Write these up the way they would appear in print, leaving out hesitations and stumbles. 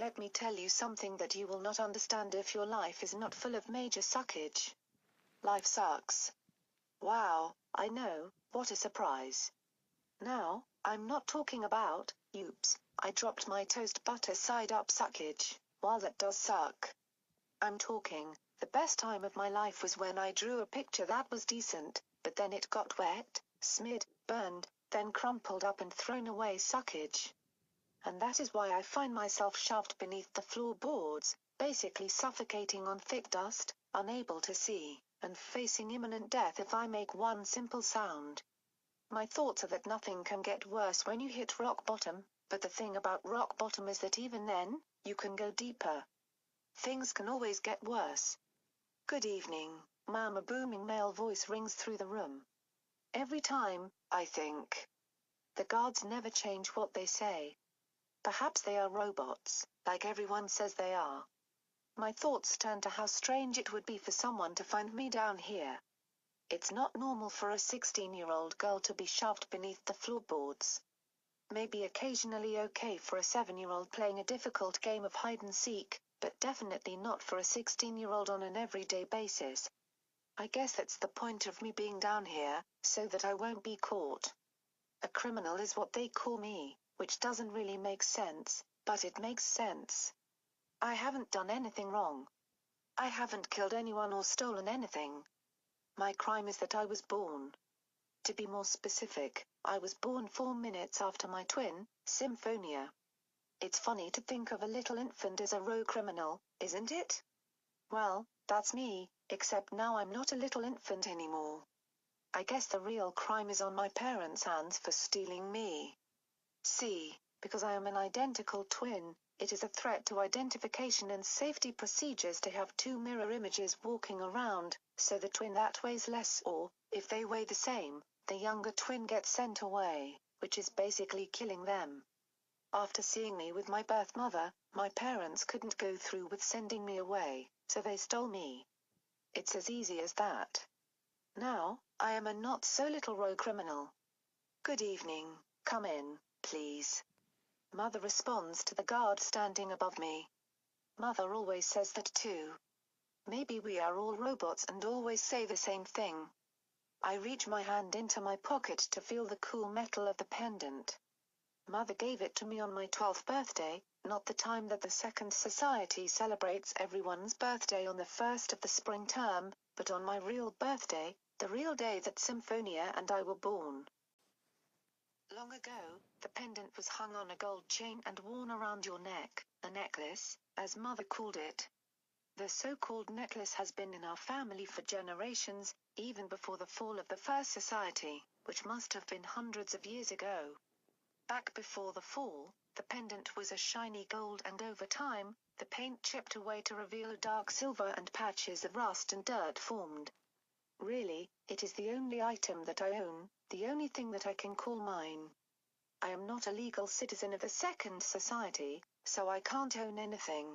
Let me tell you something that you will not understand if your life is not full of major suckage. Life sucks. Wow, I know, what a surprise. Now, I'm not talking about, oops, I dropped my toast butter side up suckage, while that does suck. I'm talking, the best time of my life was when I drew a picture that was decent, but then it got wet, smeared, burned, then crumpled up and thrown away suckage. And that is why I find myself shoved beneath the floorboards, basically suffocating on thick dust, unable to see, and facing imminent death if I make one simple sound. My thoughts are that nothing can get worse when you hit rock bottom, but the thing about rock bottom is that even then, you can go deeper. Things can always get worse. Good evening, ma'am. A booming male voice rings through the room. Every time, I think. The guards never change what they say. Perhaps they are robots, like everyone says they are. My thoughts turn to how strange it would be for someone to find me down here. It's not normal for a 16-year-old girl to be shoved beneath the floorboards. Maybe occasionally okay for a 7-year-old playing a difficult game of hide-and-seek, but definitely not for a 16-year-old on an everyday basis. I guess that's the point of me being down here, so that I won't be caught. A criminal is what they call me, which doesn't really make sense, but it makes sense. I haven't done anything wrong. I haven't killed anyone or stolen anything. My crime is that I was born. To be more specific, I was born 4 minutes after my twin, Symphonia. It's funny to think of a little infant as a row criminal, isn't it? Well, that's me, except now I'm not a little infant anymore. I guess the real crime is on my parents' hands for stealing me. See, because I am an identical twin, it is a threat to identification and safety procedures to have 2 mirror images walking around, so the twin that weighs less or, if they weigh the same, the younger twin gets sent away, which is basically killing them. After seeing me with my birth mother, my parents couldn't go through with sending me away, so they stole me. It's as easy as that. Now, I am a not-so-little row criminal. Good evening, come in, please. Mother responds to the guard standing above me. Mother always says that too. Maybe we are all robots and always say the same thing. I reach my hand into my pocket to feel the cool metal of the pendant. Mother gave it to me on my 12th birthday, not the time that the Second Society celebrates everyone's birthday on the 1st of the spring term, but on my real birthday, the real day that Symphonia and I were born. Long ago, the pendant was hung on a gold chain and worn around your neck, a necklace, as Mother called it. The so-called necklace has been in our family for generations, even before the fall of the First Society, which must have been hundreds of years ago. Back before the fall, the pendant was a shiny gold and over time, the paint chipped away to reveal a dark silver and patches of rust and dirt formed. Really, it is the only item that I own, the only thing that I can call mine. I am not a legal citizen of the Second Society, so I can't own anything.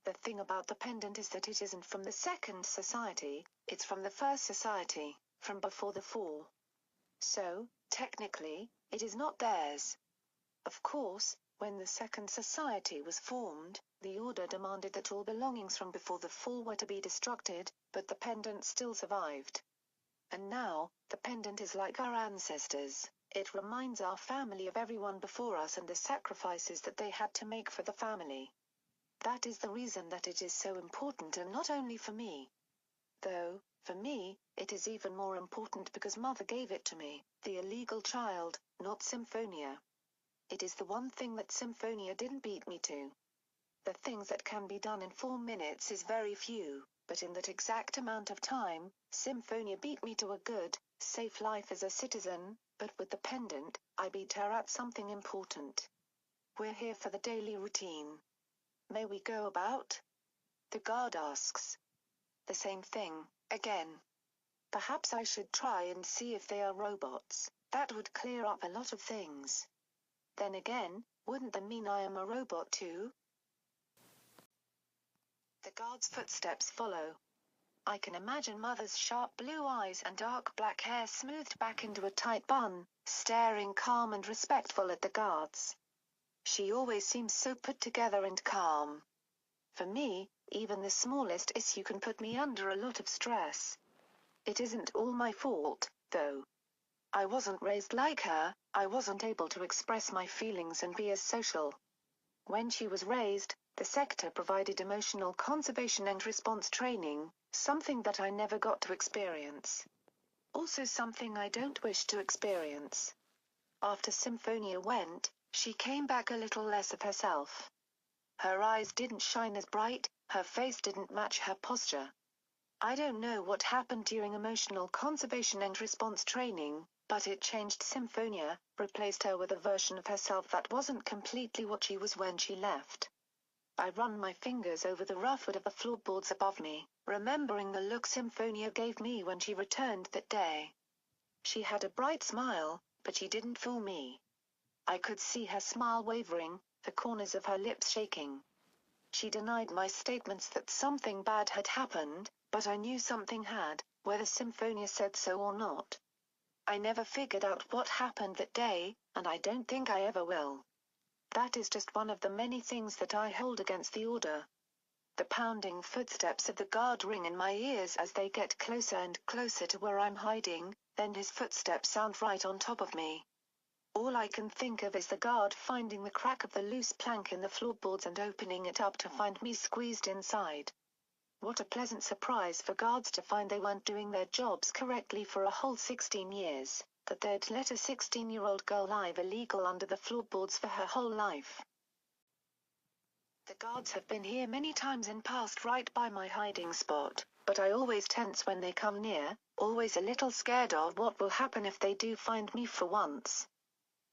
The thing about the pendant is that it isn't from the Second Society, it's from the First Society, from before the fall. So, technically, it is not theirs. Of course, when the Second Society was formed, the order demanded that all belongings from before the fall were to be destructed, but the pendant still survived. And now, the pendant is like our ancestors. It reminds our family of everyone before us and the sacrifices that they had to make for the family. That is the reason that it is so important, and not only for me. Though, for me, it is even more important because Mother gave it to me, the illegal child, not Symphonia. It is the one thing that Symphonia didn't beat me to. The things that can be done in 4 minutes is very few, but in that exact amount of time, Symphonia beat me to a good, safe life as a citizen, but with the pendant, I beat her at something important. We're here for the daily routine. May we go about? The guard asks. The same thing, again. Perhaps I should try and see if they are robots. That would clear up a lot of things. Then again, wouldn't that mean I am a robot too? The guard's footsteps follow. I can imagine Mother's sharp blue eyes and dark black hair smoothed back into a tight bun, staring calm and respectful at the guards. She always seems so put together and calm. For me, even the smallest issue can put me under a lot of stress. It isn't all my fault, though. I wasn't raised like her, I wasn't able to express my feelings and be as social. When she was raised, the sector provided emotional conservation and response training, something that I never got to experience. Also something I don't wish to experience. After Symphonia went, she came back a little less of herself. Her eyes didn't shine as bright, her face didn't match her posture. I don't know what happened during emotional conservation and response training, but it changed Symphonia, replaced her with a version of herself that wasn't completely what she was when she left. I run my fingers over the rough wood of the floorboards above me, remembering the look Symphonia gave me when she returned that day. She had a bright smile, but she didn't fool me. I could see her smile wavering, the corners of her lips shaking. She denied my statements that something bad had happened, but I knew something had, whether Symphonia said so or not. I never figured out what happened that day, and I don't think I ever will. That is just one of the many things that I hold against the order. The pounding footsteps of the guard ring in my ears as they get closer and closer to where I'm hiding, then his footsteps sound right on top of me. All I can think of is the guard finding the crack of the loose plank in the floorboards and opening it up to find me squeezed inside. What a pleasant surprise for guards to find they weren't doing their jobs correctly for a whole 16 years, that they'd let a 16-year-old girl live illegal under the floorboards for her whole life. The guards have been here many times and passed right by my hiding spot, but I always tense when they come near, always a little scared of what will happen if they do find me for once.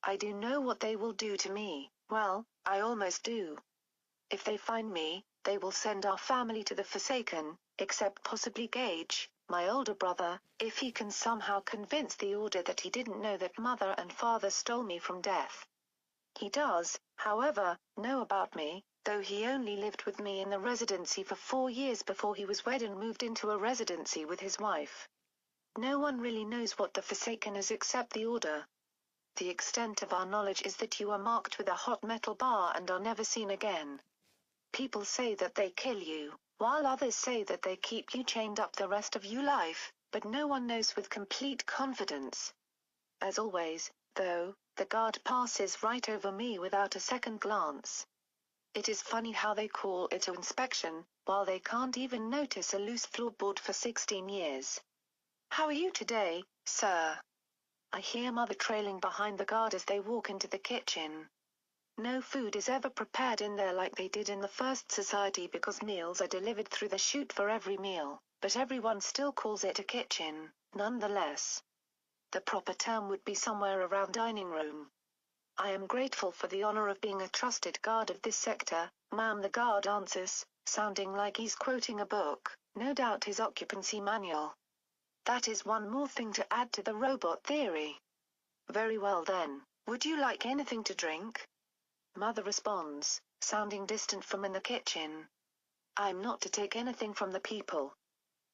I do know what they will do to me, well, I almost do. If they find me, they will send our family to the Forsaken, except possibly Gage, my older brother, if he can somehow convince the Order that he didn't know that Mother and Father stole me from death. He does, however, know about me, though he only lived with me in the residency for 4 years before he was wed and moved into a residency with his wife. No one really knows what the Forsaken is except the Order. The extent of our knowledge is that you are marked with a hot metal bar and are never seen again. People say that they kill you, while others say that they keep you chained up the rest of your life, but no one knows with complete confidence. As always, though, the guard passes right over me without a second glance. It is funny how they call it an inspection, while they can't even notice a loose floorboard for 16 years. "How are you today, sir?" I hear Mother trailing behind the guard as they walk into the kitchen. No food is ever prepared in there like they did in the First Society because meals are delivered through the chute for every meal, but everyone still calls it a kitchen, nonetheless. The proper term would be somewhere around dining room. "I am grateful for the honor of being a trusted guard of this sector, ma'am," the guard answers, sounding like he's quoting a book, no doubt his occupancy manual. That is one more thing to add to the robot theory. "Very well then, would you like anything to drink?" Mother responds, sounding distant from in the kitchen. "I'm not to take anything from the people."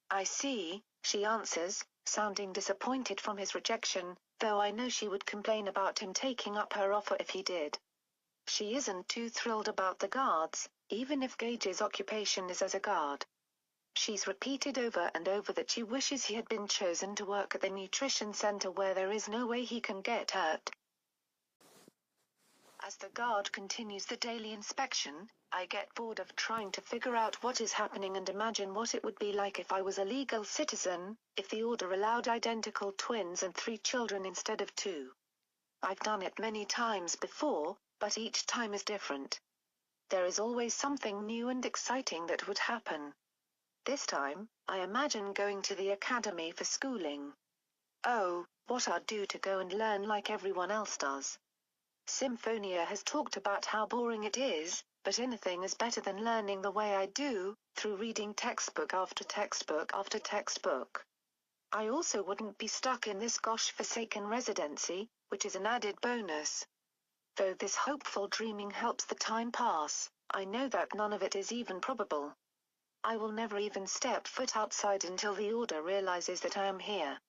"I see," she answers, sounding disappointed from his rejection, though I know she would complain about him taking up her offer if he did. She isn't too thrilled about the guards, even if Gage's occupation is as a guard. She's repeated over and over that she wishes he had been chosen to work at the nutrition center where there is no way he can get hurt. As the guard continues the daily inspection, I get bored of trying to figure out what is happening and imagine what it would be like if I was a legal citizen, if the Order allowed identical twins and 3 children instead of 2. I've done it many times before, but each time is different. There is always something new and exciting that would happen. This time, I imagine going to the academy for schooling. Oh, what I'd do to go and learn like everyone else does. Symphonia has talked about how boring it is, but anything is better than learning the way I do, through reading textbook after textbook after textbook. I also wouldn't be stuck in this gosh forsaken residency, which is an added bonus. Though this hopeful dreaming helps the time pass, I know that none of it is even probable. I will never even step foot outside until the Order realizes that I am here.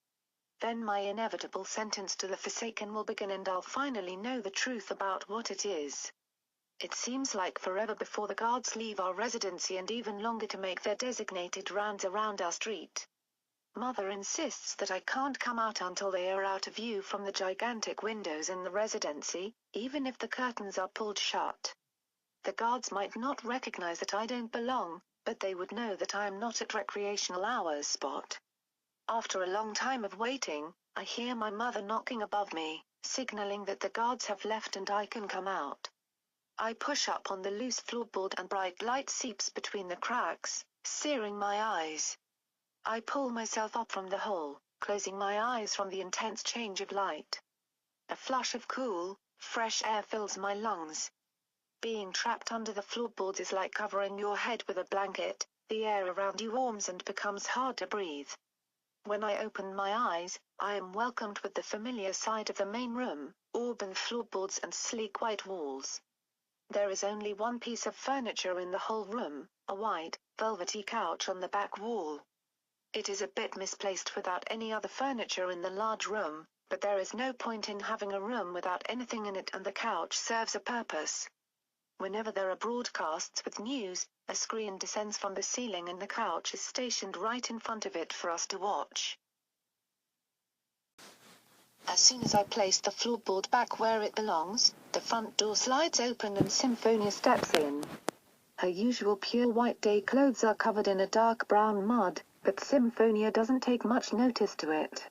Then my inevitable sentence to the Forsaken will begin and I'll finally know the truth about what it is. It seems like forever before the guards leave our residency and even longer to make their designated rounds around our street. Mother insists that I can't come out until they are out of view from the gigantic windows in the residency, even if the curtains are pulled shut. The guards might not recognize that I don't belong, but they would know that I am not at recreational hours spot. After a long time of waiting, I hear my mother knocking above me, signaling that the guards have left and I can come out. I push up on the loose floorboard and bright light seeps between the cracks, searing my eyes. I pull myself up from the hole, closing my eyes from the intense change of light. A flush of cool, fresh air fills my lungs. Being trapped under the floorboards is like covering your head with a blanket. The air around you warms and becomes hard to breathe. When I open my eyes, I am welcomed with the familiar sight of the main room, auburn floorboards and sleek white walls. There is only one piece of furniture in the whole room, a white, velvety couch on the back wall. It is a bit misplaced without any other furniture in the large room, but there is no point in having a room without anything in it, and the couch serves a purpose. Whenever there are broadcasts with news, a screen descends from the ceiling and the couch is stationed right in front of it for us to watch. As soon as I place the floorboard back where it belongs, the front door slides open and Symphonia steps in. Her usual pure white day clothes are covered in a dark brown mud, but Symphonia doesn't take much notice to it.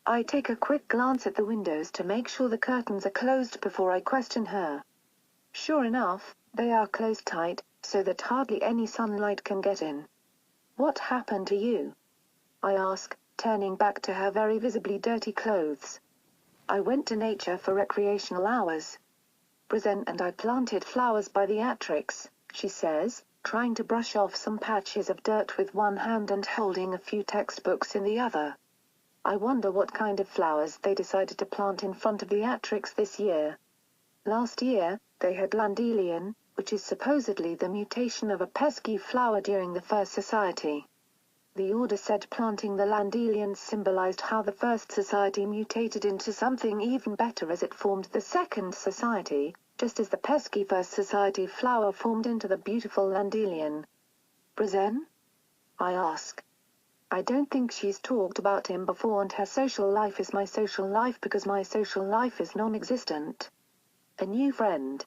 I take a quick glance at the windows to make sure the curtains are closed before I question her. Sure enough, they are closed tight, so that hardly any sunlight can get in. "What happened to you?" I ask, turning back to her very visibly dirty clothes. "I went to nature for recreational hours. Brizenne and I planted flowers by the Atrix," she says, trying to brush off some patches of dirt with one hand and holding a few textbooks in the other. I wonder what kind of flowers they decided to plant in front of the Atrix this year. Last year, they had landelion, which is supposedly the mutation of a pesky flower during the First Society. The order said planting the landelions symbolized how the First Society mutated into something even better as it formed the Second Society, just as the pesky First Society flower formed into the beautiful landelion. "Brizenne?" I ask. I don't think she's talked about him before, and her social life is my social life because my social life is non-existent. "A new friend."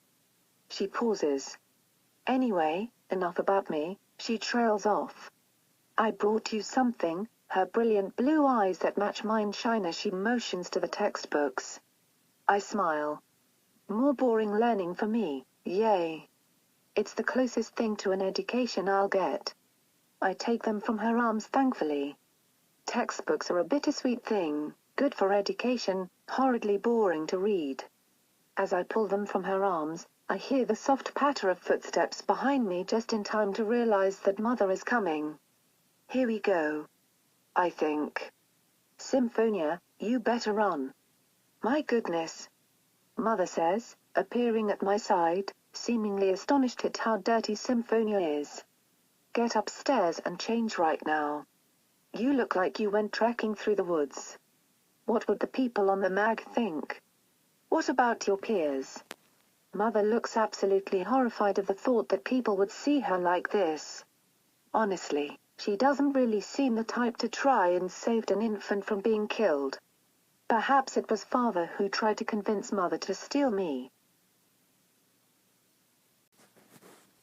She pauses. "Anyway, enough about me," she trails off. "I brought you something." Her brilliant blue eyes that match mine shine as she motions to the textbooks. I smile. More boring learning for me, yay. It's the closest thing to an education I'll get. I take them from her arms thankfully. Textbooks are a bittersweet thing, good for education, horridly boring to read. As I pull them from her arms, I hear the soft patter of footsteps behind me just in time to realize that Mother is coming. Here we go, I think. "Symphonia, you better run." "My goodness," Mother says, appearing at my side, seemingly astonished at how dirty Symphonia is. "Get upstairs and change right now. You look like you went trekking through the woods. What would the people on the mag think? What about your peers?" Mother looks absolutely horrified of the thought that people would see her like this. Honestly, she doesn't really seem the type to try and save an infant from being killed. Perhaps it was Father who tried to convince Mother to steal me.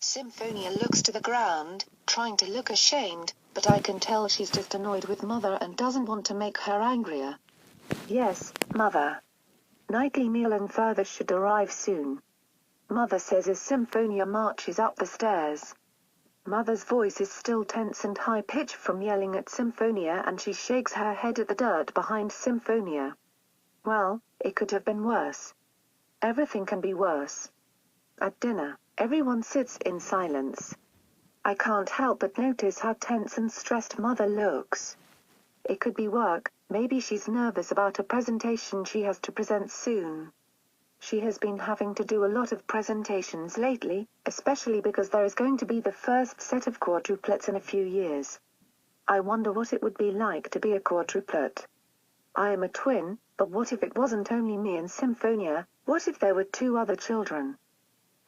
Symphonia looks to the ground, trying to look ashamed, but I can tell she's just annoyed with Mother and doesn't want to make her angrier. "Yes, Mother. Nightly meal and further should arrive soon," Mother says as Symphonia marches up the stairs. Mother's voice is still tense and high-pitched from yelling at Symphonia, and she shakes her head at the dirt behind Symphonia. Well, it could have been worse. Everything can be worse. At dinner, everyone sits in silence. I can't help but notice how tense and stressed Mother looks. It could be work, maybe she's nervous about a presentation she has to present soon. She has been having to do a lot of presentations lately, especially because there is going to be the first set of quadruplets in a few years. I wonder what it would be like to be a quadruplet. I am a twin, but what if it wasn't only me and Symphonia? What if there were 2 other children?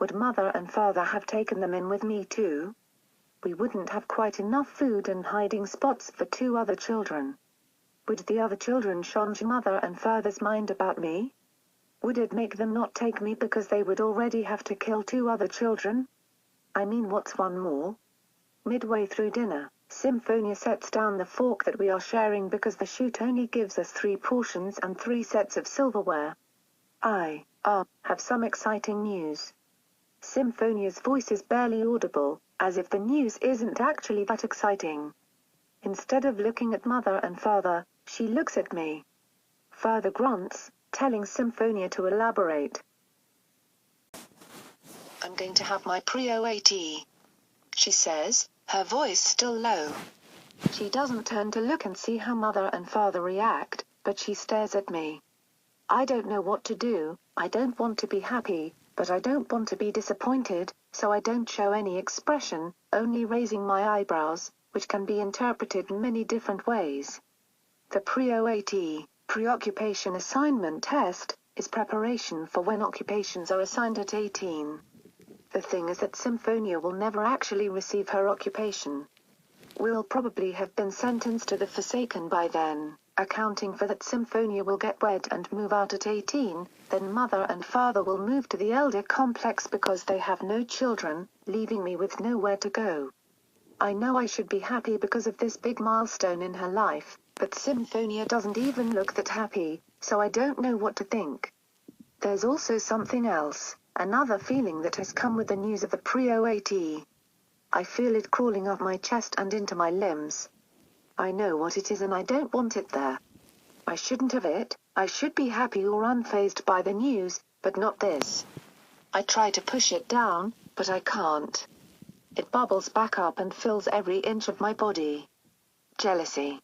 Would mother and father have taken them in with me too? We wouldn't have quite enough food and hiding spots for 2 other children. Would the other children change mother and father's mind about me? Would it make them not take me because they would already have to kill 2 other children? I mean, what's one more? Midway through dinner, Symphonia sets down the fork that we are sharing because the chute only gives us 3 portions and 3 sets of silverware. I have some exciting news. Symphonia's voice is barely audible, as if the news isn't actually that exciting. Instead of looking at mother and father, she looks at me. Father grunts, telling Symphonia to elaborate. I'm going to have my Prio-AT, she says, her voice still low. She doesn't turn to look and see how mother and father react, but she stares at me. I don't know what to do. I don't want to be happy, but I don't want to be disappointed, so I don't show any expression, only raising my eyebrows, which can be interpreted in many different ways. The Prio-AT, Preoccupation Assignment Test, is preparation for when occupations are assigned at 18. The thing is that Symphonia will never actually receive her occupation. We'll probably have been sentenced to the Forsaken by then. Accounting for that, Symphonia will get wed and move out at 18, then mother and father will move to the elder complex because they have no children, leaving me with nowhere to go. I know I should be happy because of this big milestone in her life, but Symphonia doesn't even look that happy, so I don't know what to think. There's also something else, another feeling that has come with the news of the Prio-AT. I feel it crawling up my chest and into my limbs. I know what it is and I don't want it there. I shouldn't have it. I should be happy or unfazed by the news, but not this. I try to push it down, but I can't. It bubbles back up and fills every inch of my body. Jealousy.